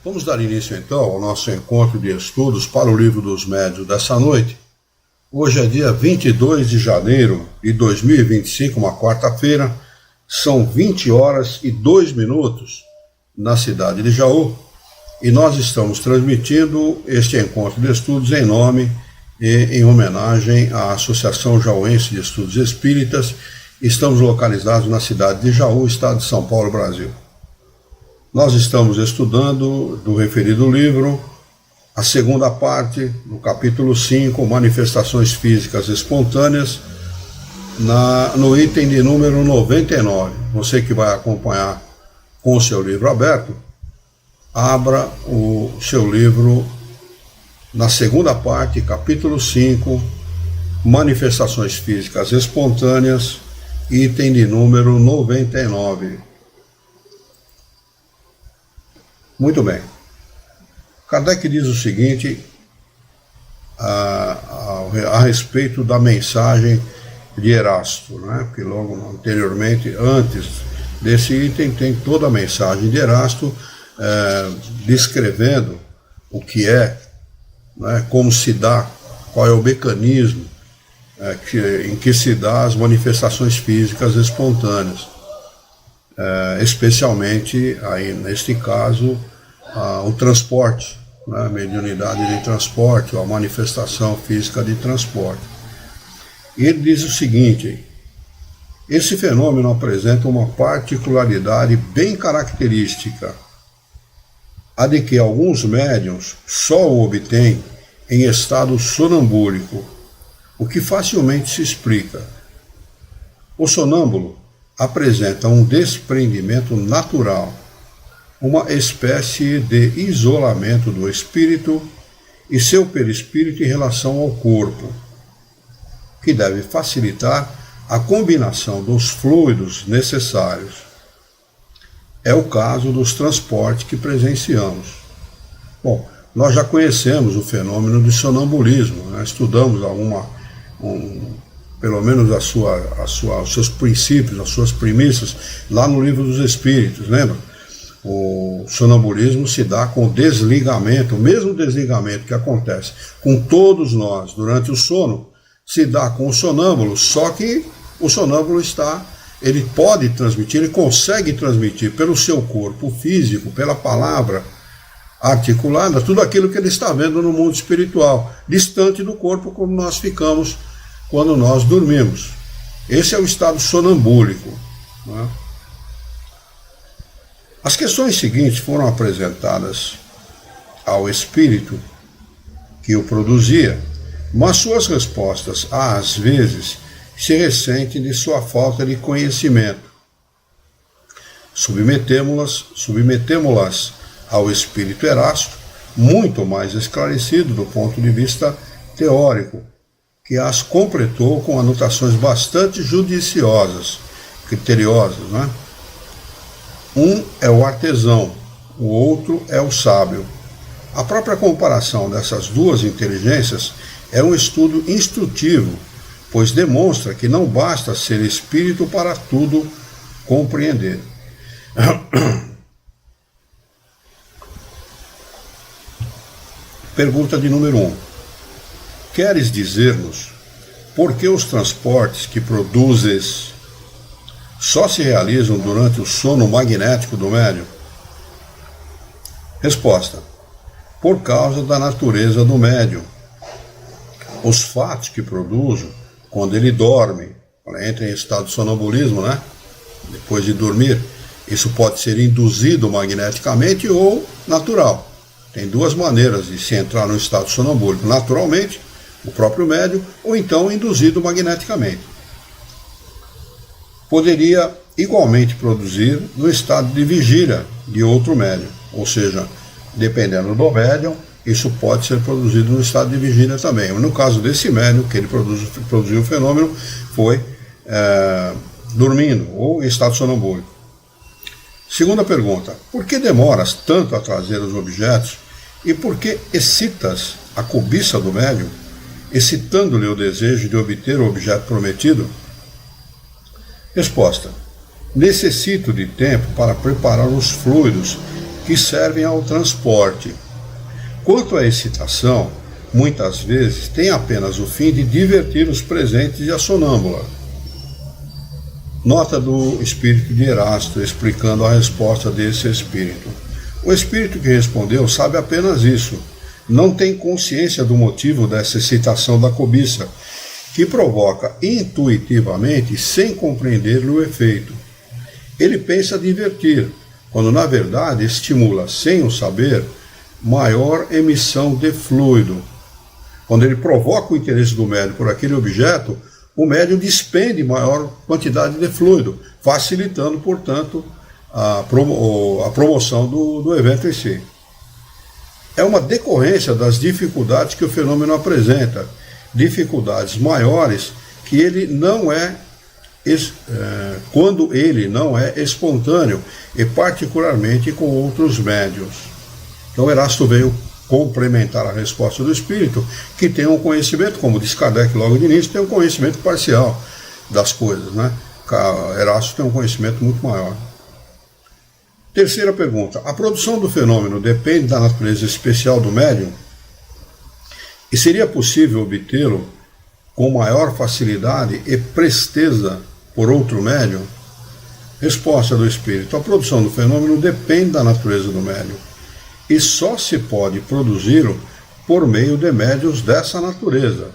Vamos dar início então ao nosso encontro de estudos para o Livro dos Médiuns dessa noite. Hoje é dia 22 de janeiro de 2025, uma quarta-feira. São 20 horas e 2 minutos na cidade de Jaú. E nós estamos transmitindo este encontro de estudos em nome e em homenagem à Associação Jauense de Estudos Espíritas. Estamos localizados na cidade de Jaú, estado de São Paulo, Brasil. Nós estamos estudando do referido livro a segunda parte, no capítulo 5, Manifestações Físicas Espontâneas, no item de número 99. Você que vai acompanhar com o seu livro aberto, abra o seu livro na segunda parte, capítulo 5, Manifestações Físicas Espontâneas, item de número 99. Muito bem. Kardec diz o seguinte a respeito da mensagem de Erasto, né? Porque logo anteriormente, antes desse item, tem toda a mensagem de Erasto descrevendo o que é, né? Como se dá, qual é o mecanismo em que se dá as manifestações físicas espontâneas. Especialmente, aí, neste caso, o transporte, né, a mediunidade de transporte, ou a manifestação física de transporte. E ele diz o seguinte: esse fenômeno apresenta uma particularidade bem característica, a de que alguns médiuns só o obtêm em estado sonambúlico, o que facilmente se explica. O sonâmbulo apresenta um desprendimento natural, uma espécie de isolamento do espírito e seu perispírito em relação ao corpo, que deve facilitar a combinação dos fluidos necessários. É o caso dos transportes que presenciamos. Bom, nós já conhecemos o fenômeno de sonambulismo, né? Estudamos pelo menos os seus princípios, as suas premissas, lá no Livro dos Espíritos, lembra? O sonambulismo se dá com o desligamento, o mesmo desligamento que acontece com todos nós durante o sono, se dá com o sonâmbulo, só que o sonâmbulo ele pode transmitir, ele consegue transmitir pelo seu corpo físico, pela palavra articulada, tudo aquilo que ele está vendo no mundo espiritual, distante do corpo, como nós ficamos quando nós dormimos. Esse é o estado sonambúlico, né? As questões seguintes foram apresentadas ao espírito que o produzia, mas suas respostas, às vezes, se ressentem de sua falta de conhecimento. Submetemo-las ao espírito Erasto, muito mais esclarecido do ponto de vista teórico, que as completou com anotações bastante judiciosas, criteriosas, né? Um é o artesão, o outro é o sábio. A própria comparação dessas duas inteligências é um estudo instrutivo, pois demonstra que não basta ser espírito para tudo compreender. Pergunta de número 1. Queres dizer-nos por que os transportes que produzes só se realizam durante o sono magnético do médium? Resposta: por causa da natureza do médium. Os fatos que produzo quando ele dorme, quando entra em estado de sonambulismo, né? Depois de dormir, isso pode ser induzido magneticamente ou natural. Tem duas maneiras de se entrar no estado sonambúlico: naturalmente, o próprio médium, ou então induzido magneticamente. Poderia igualmente produzir no estado de vigília de outro médium, ou seja, dependendo do médium, isso pode ser produzido no estado de vigília também. No caso desse médium, que ele produziu o fenômeno, foi dormindo ou em estado sonambúlico. Segunda pergunta: por que demoras tanto a trazer os objetos e por que excitas a cobiça do médium, excitando-lhe o desejo de obter o objeto prometido? Resposta: necessito de tempo para preparar os fluidos que servem ao transporte. Quanto à excitação, muitas vezes tem apenas o fim de divertir os presentes e a sonâmbula. Nota do espírito de Erasto, explicando a resposta desse espírito. O espírito que respondeu sabe apenas isso. Não tem consciência do motivo dessa excitação da cobiça, que provoca intuitivamente sem compreender o efeito. Ele pensa divertir, quando na verdade estimula, sem o saber, maior emissão de fluido. Quando ele provoca o interesse do médium por aquele objeto, o médium despende maior quantidade de fluido, facilitando, portanto, a promoção do evento em si. É uma decorrência das dificuldades que o fenômeno apresenta, dificuldades maiores que ele não é, quando ele não é espontâneo, e particularmente com outros médiuns. Então Erasto veio complementar a resposta do espírito, que tem um conhecimento, como diz Kardec logo de início, tem um conhecimento parcial das coisas, né? Erasto tem um conhecimento muito maior. Terceira pergunta: a produção do fenômeno depende da natureza especial do médium? E seria possível obtê-lo com maior facilidade e presteza por outro médium? Resposta do espírito: a produção do fenômeno depende da natureza do médium, e só se pode produzi-lo por meio de médiuns dessa natureza.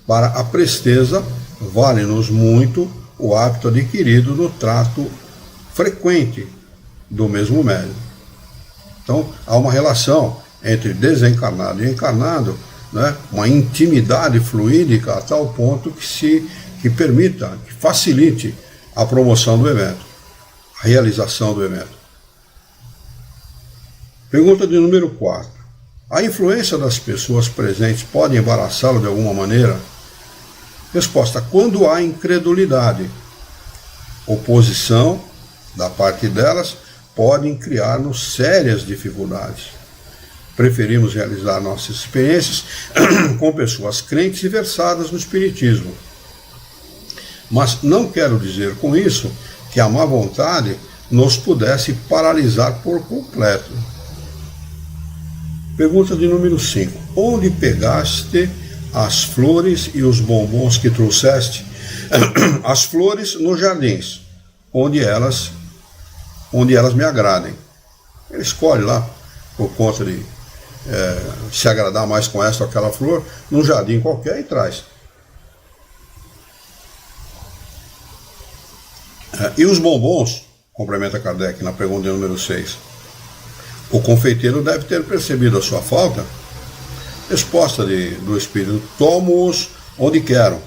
Para a presteza, vale-nos muito o hábito adquirido no trato frequente do mesmo médium. Então, há uma relação entre desencarnado e encarnado, né? Uma intimidade fluídica a tal ponto que permita, que facilite a promoção do evento, a realização do evento. Pergunta de número 4. A influência das pessoas presentes pode embaraçá-lo de alguma maneira? Resposta: quando há incredulidade. Oposição da parte delas podem criar-nos sérias dificuldades. Preferimos realizar nossas experiências com pessoas crentes e versadas no espiritismo. Mas não quero dizer com isso que a má vontade nos pudesse paralisar por completo. Pergunta de número 5. Onde pegaste as flores e os bombons que trouxeste? As flores nos jardins, onde elas me agradem. Ele escolhe lá, por conta de se agradar mais com esta ou aquela flor, num jardim qualquer, e traz. E os bombons, complementa Kardec na pergunta número 6. O confeiteiro deve ter percebido a sua falta. Resposta do espírito: tomo-os onde quero.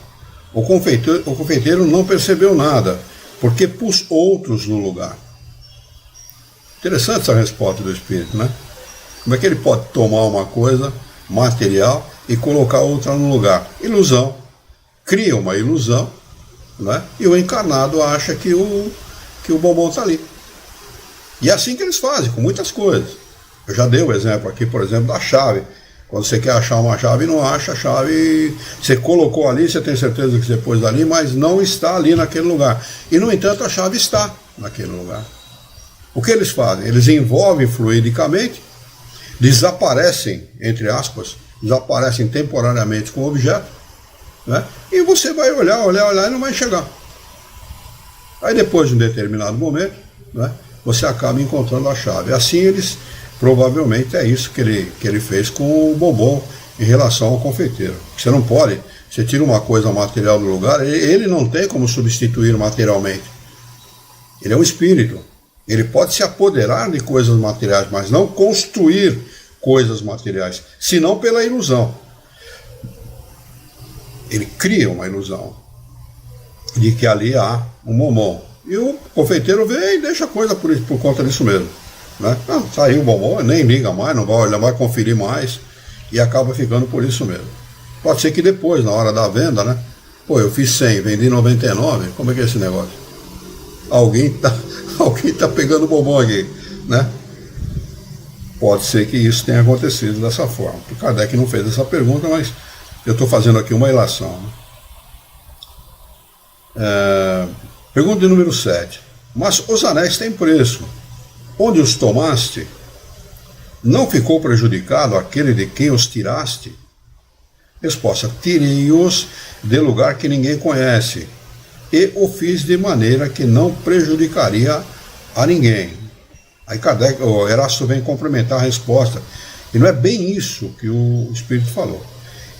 O confeiteiro não percebeu nada, porque pus outros no lugar. Interessante essa resposta do espírito, né? Como é que ele pode tomar uma coisa material e colocar outra no lugar? Ilusão. Cria uma ilusão, né? E o encarnado acha que o bombom está ali. E é assim que eles fazem com muitas coisas. Eu já dei o exemplo aqui, por exemplo, da chave. Quando você quer achar uma chave, não acha a chave, você colocou ali, você tem certeza que você pôs ali, mas não está ali naquele lugar. E, no entanto, a chave está naquele lugar. O que eles fazem? Eles envolvem fluidicamente, desaparecem, entre aspas, desaparecem temporariamente com o objeto, né? E você vai olhar e não vai enxergar. Aí, depois de um determinado momento, né, você acaba encontrando a chave. Assim, eles, provavelmente, é isso que ele fez com o bombom em relação ao confeiteiro. Você não pode, você tira uma coisa material do lugar, ele não tem como substituir materialmente. Ele é um espírito. Ele pode se apoderar de coisas materiais, mas não construir coisas materiais, senão pela ilusão. Ele cria uma ilusão de que ali há um bombom. E o confeiteiro vê e deixa a coisa por conta disso mesmo, né? Não, tá aí o bombom, nem liga mais, não vai conferir mais, e acaba ficando por isso mesmo. Pode ser que depois, na hora da venda, né? Pô, eu fiz 100, vendi 99, como é que é esse negócio? Alguém tá pegando bombom aqui, né? Pode ser que isso tenha acontecido dessa forma. O Kardec não fez essa pergunta, mas eu estou fazendo aqui uma ilação, né? Pergunta de número 7. Mas os anéis têm preço. Onde os tomaste? Não ficou prejudicado aquele de quem os tiraste? Resposta: tirei-os de lugar que ninguém conhece, e o fiz de maneira que não prejudicaria a ninguém. Aí Kardec, o Erasto vem complementar a resposta, e não é bem isso que o Espírito falou.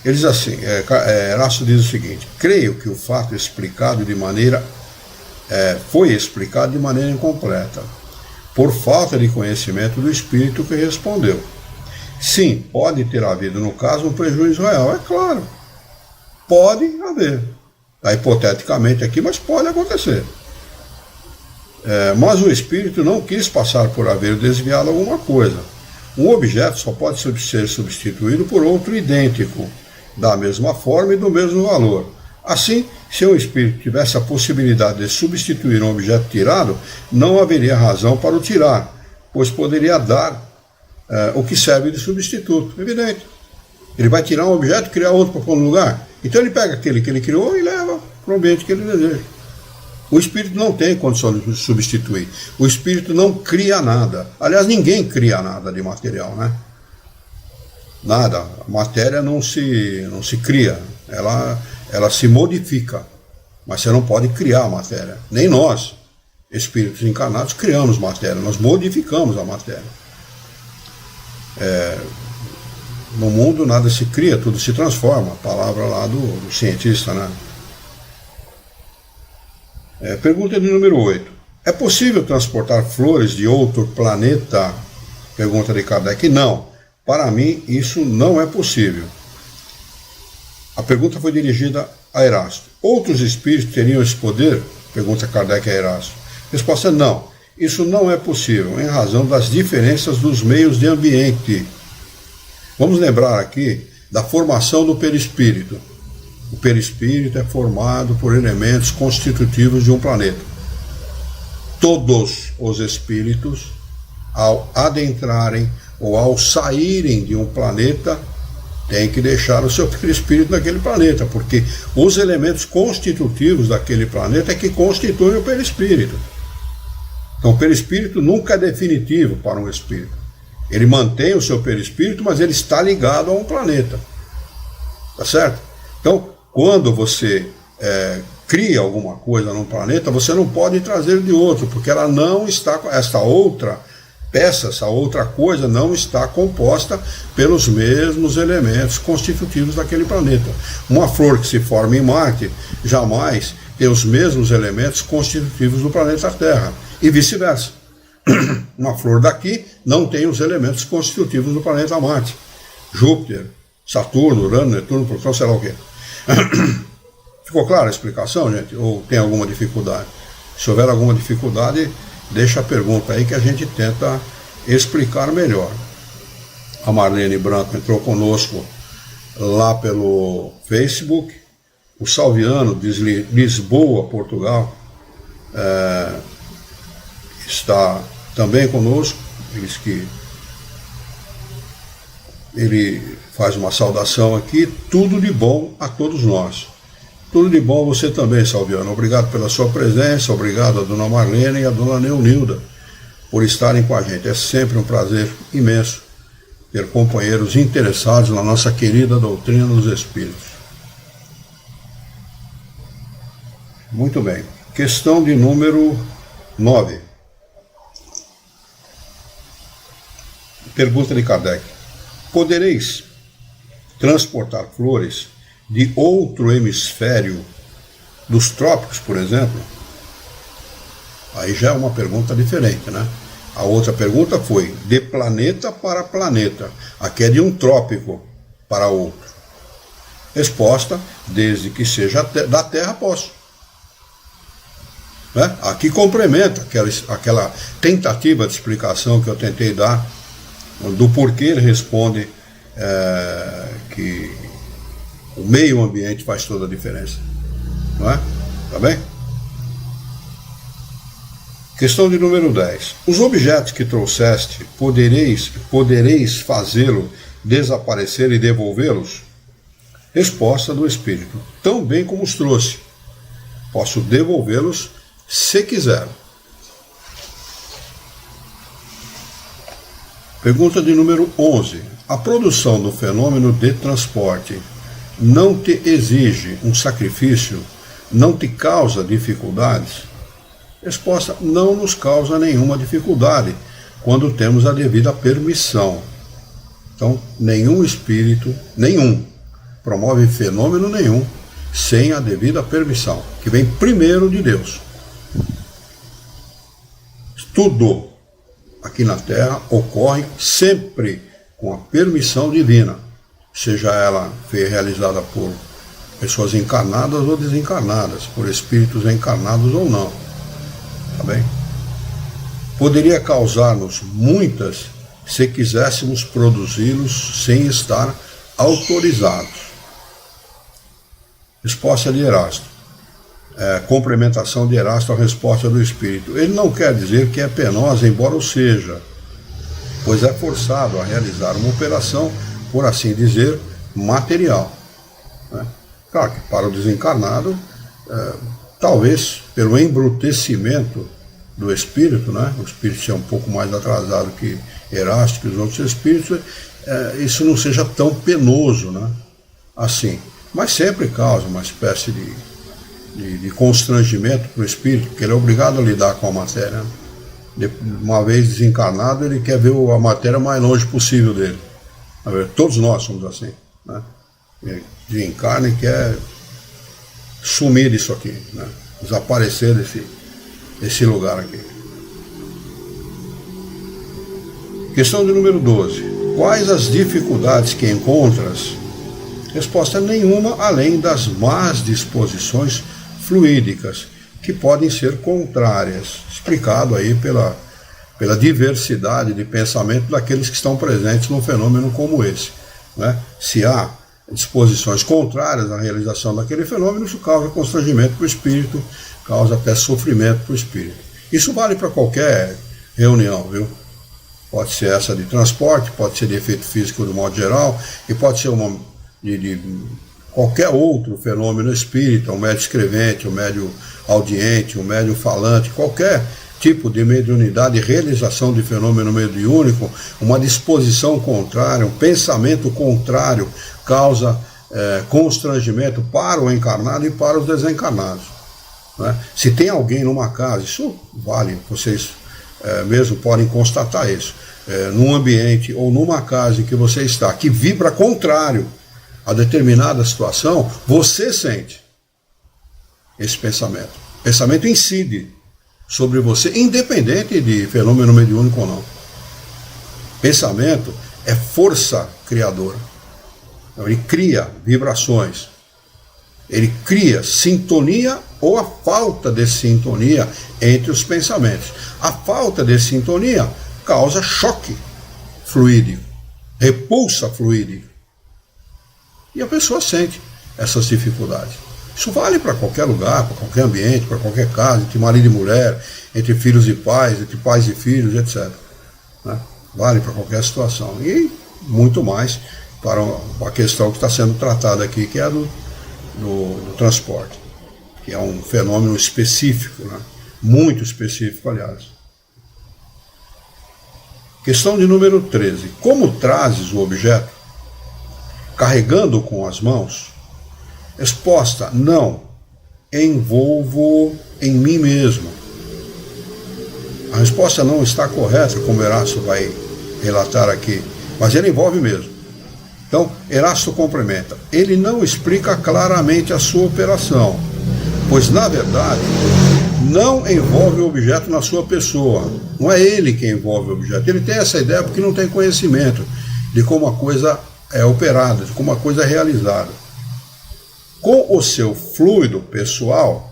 Ele diz assim, Erasto diz o seguinte: creio que o fato explicado de maneira foi explicado de maneira incompleta, por falta de conhecimento do Espírito que respondeu. Sim, pode ter havido no caso um prejuízo real, é claro, pode haver, está hipoteticamente aqui, mas pode acontecer. Mas o Espírito não quis passar por haver desviado alguma coisa. Um objeto só pode ser substituído por outro idêntico, da mesma forma e do mesmo valor. Assim, se o Espírito tivesse a possibilidade de substituir um objeto tirado, não haveria razão para o tirar, pois poderia dar o que serve de substituto, evidente. Ele vai tirar um objeto e criar outro para pôr no lugar. Então ele pega aquele que ele criou e leva para o ambiente que ele deseja. O Espírito não tem condição de substituir. O Espírito não cria nada. Aliás, ninguém cria nada de material, né? Nada. A matéria não se cria. Ela se modifica. Mas você não pode criar a matéria. Nem nós, espíritos encarnados, criamos matéria. Nós modificamos a matéria. No mundo nada se cria, tudo se transforma. A palavra lá do cientista, né? Pergunta de número 8. É possível transportar flores de outro planeta? Pergunta de Kardec. Não. Para mim, isso não é possível. A pergunta foi dirigida a Erasto. Outros espíritos teriam esse poder? Pergunta Kardec a Erasto. Resposta: não. Isso não é possível, em razão das diferenças dos meios de ambiente. Vamos lembrar aqui da formação do perispírito. O perispírito é formado por elementos constitutivos de um planeta. Todos os espíritos, ao adentrarem ou ao saírem de um planeta, têm que deixar o seu perispírito naquele planeta, porque os elementos constitutivos daquele planeta é que constituem o perispírito. Então o perispírito nunca é definitivo para um espírito. Ele mantém o seu perispírito, mas ele está ligado a um planeta. Tá certo? Então, quando você cria alguma coisa num planeta, você não pode trazer de outro, porque ela não está, esta outra peça, essa outra coisa não está composta pelos mesmos elementos constitutivos daquele planeta. Uma flor que se forma em Marte jamais tem os mesmos elementos constitutivos do planeta Terra, e vice-versa. Uma flor daqui não tem os elementos constitutivos do planeta Marte, Júpiter, Saturno, Urano, Netuno, Plutão, sei lá o quê. Ficou clara a explicação, gente? Ou tem alguma dificuldade? Se houver alguma dificuldade, deixa a pergunta aí que a gente tenta explicar melhor. A Marlene Branco entrou conosco lá pelo Facebook. O Salviano, de Lisboa, Portugal, está também conosco. Diz que ele faz uma saudação aqui. Tudo de bom a todos nós. Tudo de bom a você também, Salviano. Obrigado pela sua presença, obrigado a dona Marlene e a dona Neunilda por estarem com a gente. É sempre um prazer imenso ter companheiros interessados na nossa querida doutrina dos Espíritos. Muito bem. Questão de número 9. Pergunta de Kardec. Podereis transportar flores de outro hemisfério, dos trópicos, por exemplo? Aí já é uma pergunta diferente, né? A outra pergunta foi de planeta para planeta. Aqui é de um trópico para outro. Resposta: desde que seja da Terra, posso. Né? Aqui complementa aquela tentativa de explicação que eu tentei dar do porquê ele responde que o meio ambiente faz toda a diferença. Não é? Tá bem? Questão de número 10. Os objetos que trouxeste, podereis fazê-lo desaparecer e devolvê-los? Resposta do Espírito: tão bem como os trouxe. Posso devolvê-los se quiser. Pergunta de número 11. A produção do fenômeno de transporte não te exige um sacrifício? Não te causa dificuldades? Resposta: não nos causa nenhuma dificuldade quando temos a devida permissão. Então, nenhum espírito, promove fenômeno nenhum sem a devida permissão, que vem primeiro de Deus. Tudo aqui na Terra ocorre sempre com a permissão divina, seja ela realizada por pessoas encarnadas ou desencarnadas, por espíritos encarnados ou não. Tá bem? Poderia causar-nos muitas se quiséssemos produzi-los sem estar autorizados. Resposta de Erasto. Complementação de Erasto à resposta do Espírito. Ele não quer dizer que é penosa, embora o seja, pois é forçado a realizar uma operação, por assim dizer, material. Né? Claro que para o desencarnado, talvez pelo embrutecimento do espírito, né? O espírito é um pouco mais atrasado que Erasto, que os outros espíritos, isso não seja tão penoso, né? Assim. Mas sempre causa uma espécie de constrangimento para o espírito, porque ele é obrigado a lidar com a matéria. Uma vez desencarnado, ele quer ver a matéria mais longe possível dele. Todos nós somos assim, né? Ele desencarna e quer sumir disso aqui, né? Desaparecer desse lugar aqui. Questão de número 12. Quais as dificuldades que encontras? Resposta: nenhuma, além das más disposições fluídicas, que podem ser contrárias, explicado aí pela diversidade de pensamento daqueles que estão presentes num fenômeno como esse, né? Se há disposições contrárias à realização daquele fenômeno, isso causa constrangimento para o espírito, causa até sofrimento para o espírito. Isso vale para qualquer reunião, viu? Pode ser essa de transporte, pode ser de efeito físico do modo geral, e pode ser uma de qualquer outro fenômeno espírita, um médio escrevente, um médio audiente, um médio falante, qualquer tipo de mediunidade, realização de fenômeno mediúnico, uma disposição contrária, um pensamento contrário, causa constrangimento para o encarnado e para os desencarnados. Né? Se tem alguém numa casa, isso vale, vocês mesmo podem constatar isso, num ambiente ou numa casa em que você está, que vibra contrário a determinada situação, você sente esse pensamento. O pensamento incide sobre você, independente de fenômeno mediúnico ou não. Pensamento é força criadora. Ele cria vibrações. Ele cria sintonia ou a falta de sintonia entre os pensamentos. A falta de sintonia causa choque fluídico, repulsa fluídica. E a pessoa sente essas dificuldades. Isso vale para qualquer lugar, para qualquer ambiente, para qualquer casa, entre marido e mulher, entre filhos e pais, entre pais e filhos, etc. Né? Vale para qualquer situação. E muito mais para a questão que está sendo tratada aqui, que é do transporte, que é um fenômeno específico, né? Muito específico, aliás. Questão de número 13. Como trazes o objeto? Carregando com as mãos? Resposta: não, envolvo em mim mesmo. A resposta não está correta, como Erasto vai relatar aqui, mas ele envolve mesmo. Então, Erasto complementa: ele não explica claramente a sua operação, pois, na verdade, não envolve o objeto na sua pessoa. Não é ele que envolve o objeto. Ele tem essa ideia porque não tem conhecimento de como a coisa é operada, de como a coisa é realizada. Com o seu fluido pessoal,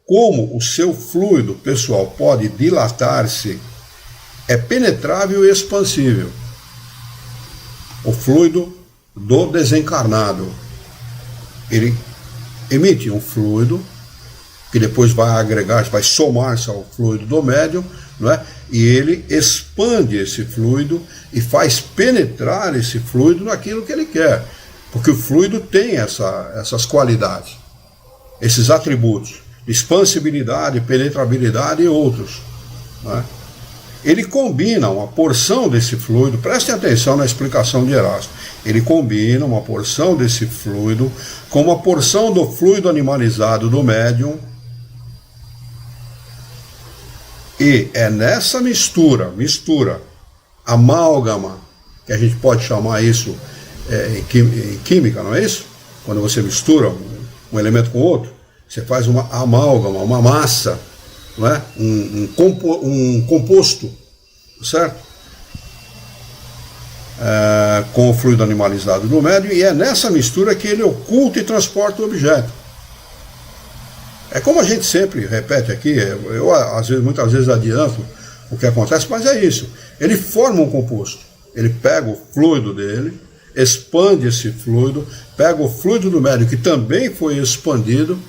como o seu fluido pessoal pode dilatar-se, é penetrável e expansível. O fluido do desencarnado, ele emite um fluido que depois vai agregar, vai somar-se ao fluido do médium, não é? E ele expande esse fluido e faz penetrar esse fluido naquilo que ele quer, porque o fluido tem essas qualidades, esses atributos, expansibilidade, penetrabilidade e outros, não é? ele combina uma porção desse fluido, prestem atenção na explicação de Erasto, ele combina uma porção desse fluido com uma porção do fluido animalizado do médium, e é nessa mistura, amálgama, que a gente pode chamar isso em química, não é isso? Quando você mistura um elemento com outro, você faz uma amálgama, uma massa, não é? Um composto, certo? Com o fluido animalizado do médium, e é nessa mistura que ele oculta e transporta o objeto. É como a gente sempre repete aqui, eu muitas vezes adianto o que acontece, mas é isso. Ele forma um composto, ele pega o fluido dele, expande esse fluido, pega o fluido do médium que também foi expandido,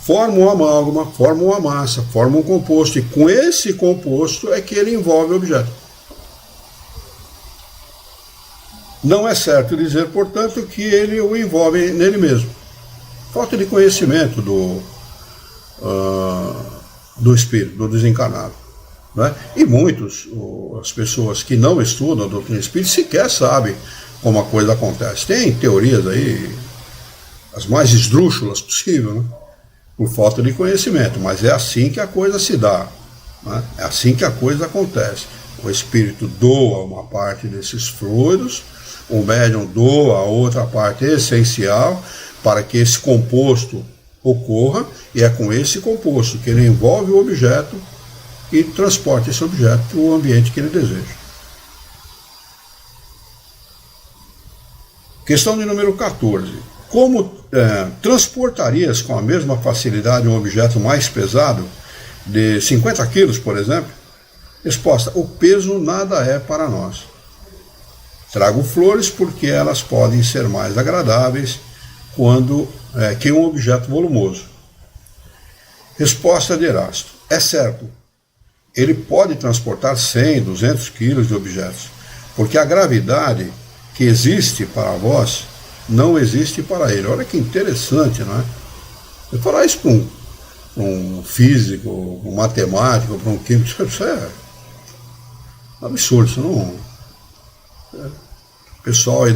forma uma amálgama, forma uma massa, forma um composto, e com esse composto é que ele envolve o objeto. Não é certo dizer, portanto, que ele o envolve nele mesmo. Falta de conhecimento do espírito, do desencarnado. Né? E as pessoas que não estudam a doutrina espírita, sequer sabem como a coisa acontece. Tem teorias aí, as mais esdrúxulas possível, né? Por falta de conhecimento, mas é assim que a coisa se dá, né? É assim que a coisa acontece. O espírito doa uma parte desses fluidos, o médium doa a outra parte essencial para que esse composto ocorra, e é com esse composto que ele envolve o objeto e transporta esse objeto para o ambiente que ele deseja. Questão de número 14. Como transportarias com a mesma facilidade um objeto mais pesado, de 50 quilos, por exemplo? Resposta: o peso nada é para nós. Trago flores porque elas podem ser mais agradáveis que um objeto volumoso. Resposta de Erasto: é certo, ele pode transportar 100, 200 quilos de objetos, porque a gravidade que existe para vós não existe para ele. Olha que interessante, não é? Eu falar isso para um físico, um matemático, para um químico, isso é absurdo, isso não... O pessoal aí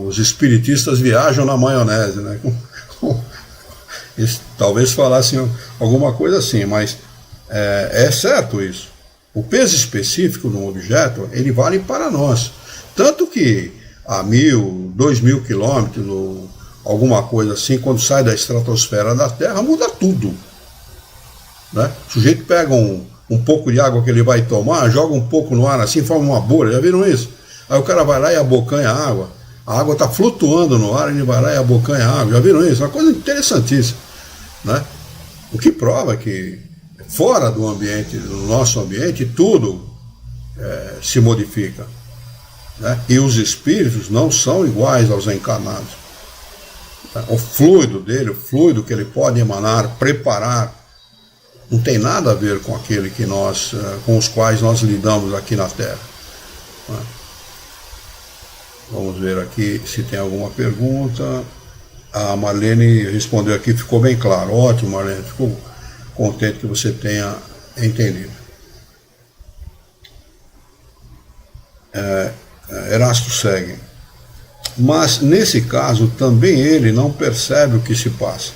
os espiritistas viajam na maionese, né? Eles talvez falassem alguma coisa assim, mas é certo isso. O peso específico de um objeto, ele vale para nós. Tanto que a 1.000, 2.000 quilômetros, ou alguma coisa assim, quando sai da estratosfera da Terra, muda tudo. Né? O sujeito pega um pouco de água que ele vai tomar, joga um pouco no ar assim, forma uma bolha, já viram isso? Aí o cara vai lá e abocanha a água está flutuando no ar, ele vai lá e abocanha a água, já viram isso? Uma coisa interessantíssima. Né? O que prova que fora do ambiente, do nosso ambiente, tudo se modifica. Né? E os espíritos não são iguais aos encarnados. O fluido dele, o fluido que ele pode emanar, preparar, não tem nada a ver com aquele que com os quais nós lidamos aqui na Terra. Né? Vamos ver aqui se tem alguma pergunta. A Marlene respondeu aqui, ficou bem claro. Ótimo, Marlene, fico contente que você tenha entendido. Erasto segue. Mas, nesse caso, também ele não percebe o que se passa.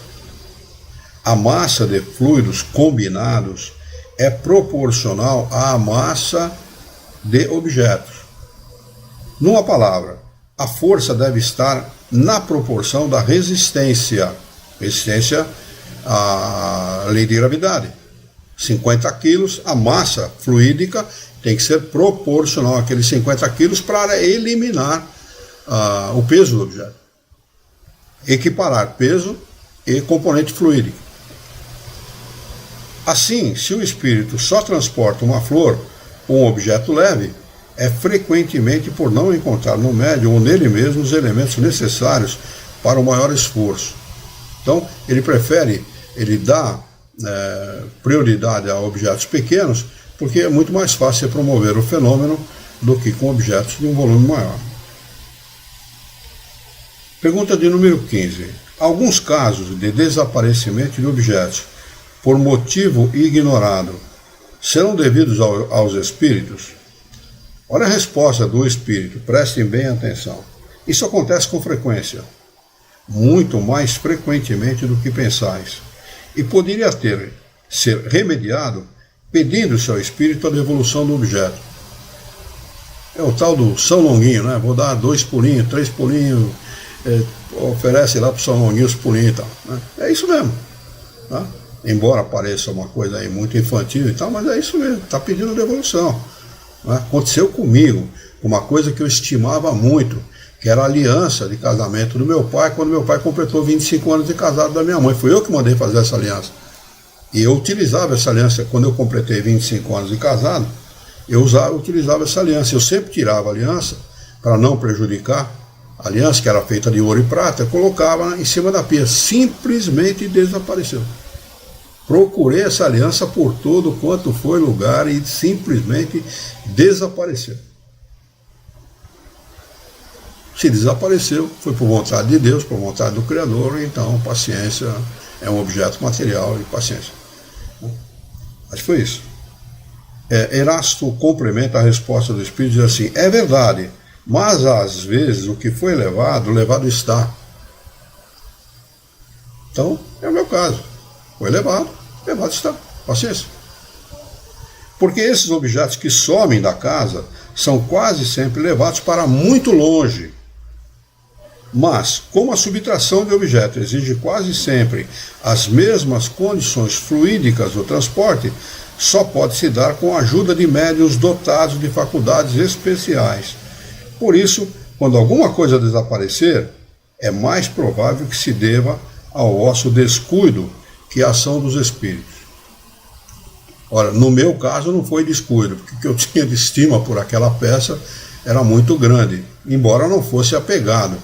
A massa de fluidos combinados é proporcional à massa de objetos. Numa palavra, a força deve estar na proporção da resistência. Resistência à lei de gravidade. 50 quilos, a massa fluídica tem que ser proporcional àqueles 50 quilos para eliminar o peso do objeto. Equiparar peso e componente fluídico. Assim, se o espírito só transporta uma flor ou um objeto leve, é frequentemente por não encontrar no médium ou nele mesmo os elementos necessários para o maior esforço. Então, ele dá prioridade a objetos pequenos, porque é muito mais fácil promover o fenômeno do que com objetos de um volume maior. Pergunta de número 15. Alguns casos de desaparecimento de objetos por motivo ignorado serão devidos aos espíritos? Olha a resposta do espírito, prestem bem atenção. Isso acontece com frequência, muito mais frequentemente do que pensais, e poderia ser remediado pedindo-se ao espírito a devolução do objeto. É o tal do São Longuinho, né? Vou dar 2 pulinhos, 3 pulinhos, oferece lá para o São Longuinho os pulinhos e tal. Né? É isso mesmo. Tá? Embora pareça uma coisa aí muito infantil e tal, mas é isso mesmo, está pedindo devolução. Né? Aconteceu comigo, uma coisa que eu estimava muito, que era a aliança de casamento do meu pai, quando meu pai completou 25 anos de casado da minha mãe. Fui eu que mandei fazer essa aliança. E eu utilizava essa aliança, quando eu completei 25 anos de casado, eu utilizava essa aliança. Eu sempre tirava a aliança, para não prejudicar a aliança, que era feita de ouro e prata, eu colocava em cima da pia. Simplesmente desapareceu. Procurei essa aliança por todo quanto foi lugar e simplesmente desapareceu. Se desapareceu, foi por vontade de Deus, por vontade do Criador, então paciência é um objeto material e paciência. Mas foi isso. Erasto complementa a resposta do Espírito e diz assim: é verdade, mas às vezes o que foi levado está. Então, é o meu caso. Foi levado está. Paciência. Porque esses objetos que somem da casa são quase sempre levados para muito longe. Mas, como a subtração de objeto exige quase sempre as mesmas condições fluídicas do transporte, só pode se dar com a ajuda de médiuns dotados de faculdades especiais. Por isso, quando alguma coisa desaparecer, é mais provável que se deva ao vosso descuido que à ação dos espíritos. Ora, no meu caso não foi descuido, porque o que eu tinha de estima por aquela peça era muito grande, embora não fosse apegado.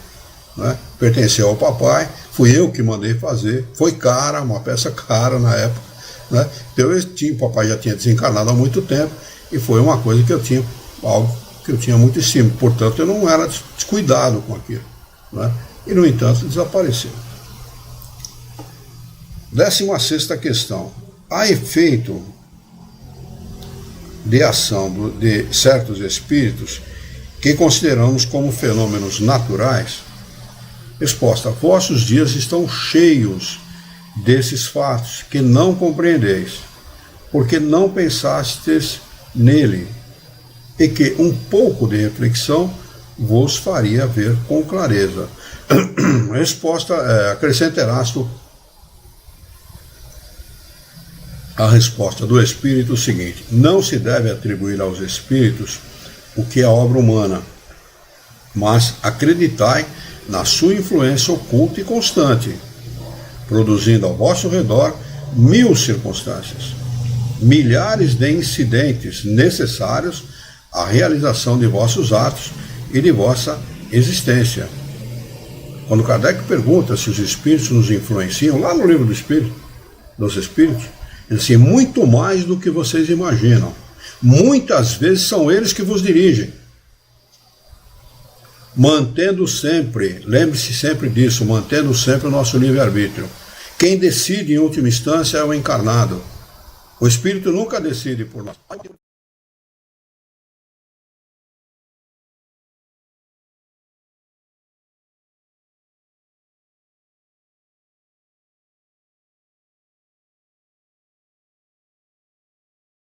Né? Pertenceu ao papai, fui eu que mandei fazer, foi cara, uma peça cara na época. Né? Então, o papai já tinha desencarnado há muito tempo e foi uma coisa que eu tinha, algo que eu tinha muito estima, portanto eu não era descuidado com aquilo. Né? E no entanto desapareceu. 16ª questão: há efeito de ação de certos espíritos que consideramos como fenômenos naturais? Resposta: vossos dias estão cheios desses fatos que não compreendeis, porque não pensastes nele, e que um pouco de reflexão vos faria ver com clareza. Resposta: acrescenta Erasto a resposta do Espírito o seguinte: não se deve atribuir aos Espíritos o que é obra humana, mas acreditai na sua influência oculta e constante, produzindo ao vosso redor 1000 circunstâncias, milhares de incidentes necessários à realização de vossos atos e de vossa existência. Quando Kardec pergunta se os espíritos nos influenciam, lá no livro dos Espíritos, ele diz assim: muito mais do que vocês imaginam. Muitas vezes são eles que vos dirigem. Mantendo sempre, lembre-se sempre disso, mantendo sempre o nosso livre-arbítrio. Quem decide em última instância é o encarnado. O espírito nunca decide por nós.